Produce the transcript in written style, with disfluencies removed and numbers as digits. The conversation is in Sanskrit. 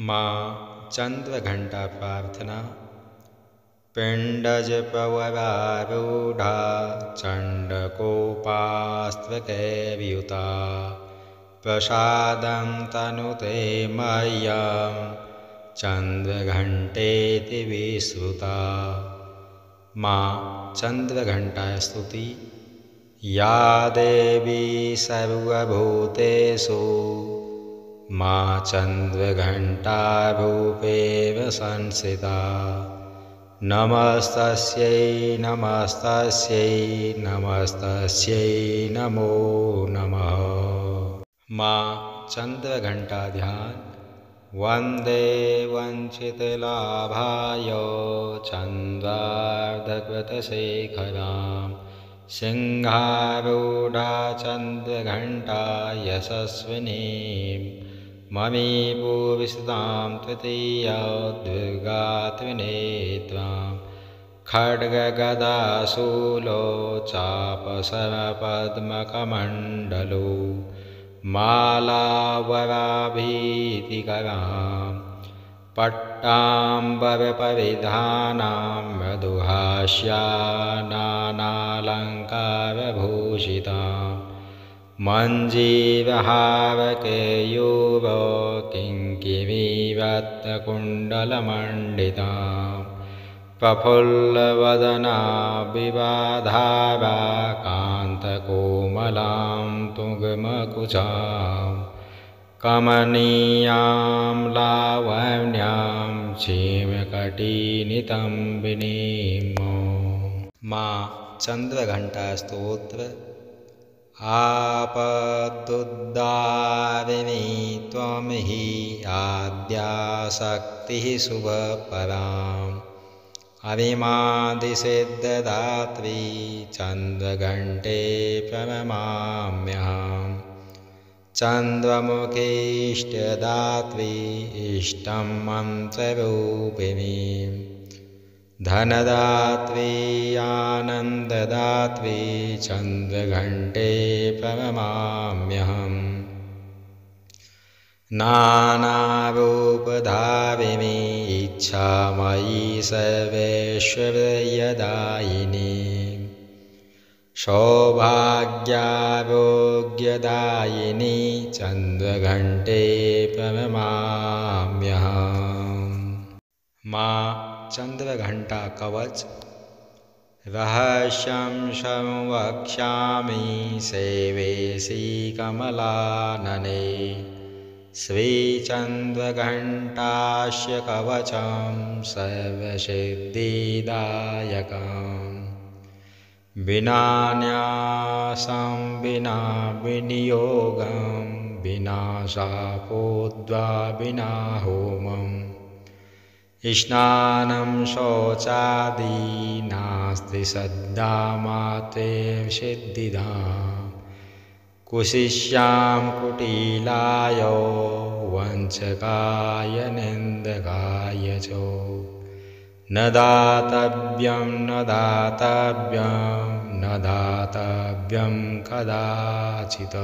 माँ चंद्रघंटा प्रार्थना। पिण्डजपवरारूढा चण्डकोपास्त्रकैर्युता प्रसादं तनुते मह्यं चंद्रघंटेति विश्रुता। माँ चंद्रघंटा स्तुति। या देवी सर्वभूतेषु माँ चंद्रघंटा रूपेण संस्थिता। नमस्तस्यै नमस्तस्यै नमस्तस्यै नमो नमः। माँ चंद्रघंटा ध्यान। वंदे वंचितलाभाय चन्द्रार्धकृतशेखरां सिंहारूढा चंद्रघंटा यशस्विनीं मणिपूरविसुतां तृतीया दुर्गा त्रिनेत्रां खड्गगदाशूलो चापसरपद्मकमण्डलो मालावराभीतिकरां पट्टाम्बरपरिधानां मृदुहास्या नानालङ्कारभूषितां मञ्जीरहारकेयूर किङ्किणीरत्नकुण्डलमण्डितां प्रफुल्लवदना विवाधारा कान्तकोमलां तुङ्गमकुचां कमनीयां लावण्यां क्षीमकटिनितम्बिनीं। माँ चंद्रघंटा स्तोत्र। आपदुद्धारिणी त्वं हि आद्या शक्तिः शुभपराम् अरिमादिसिद्धदात्री चंद्रघंटे प्रणमाम्यहम्। चन्द्रमुखीष्टदात्री इष्टं मन्त्ररूपिणीं धनदात्री आनन्ददात्री चन्द्रघंटे प्रणमाम्यहम्। नानारूपधारिणी इच्छामयी सर्वैश्वर्यदायिनी सौभाग्यारोग्यदायिनी चन्द्रघंटे प्रणमाम्यहम्। माँ चंद्रघंटा कवच। रहस्यं संवक्ष्यामि सेवेशी कमलानने श्रीचन्द्रघंटास्य कवचं सर्वसिद्धिदायकम्। विना न्यासं विना विनियोगं विना शापोद्वा विना होमम् स्नानं शौचादि नास्ति श्रद्धामात्रेण सिद्धिदां। कुशिष्यां कुटिलाय वंचकाय निन्दकाय च न दातव्यं न दातव्यं न दातव्यं कदाचित्।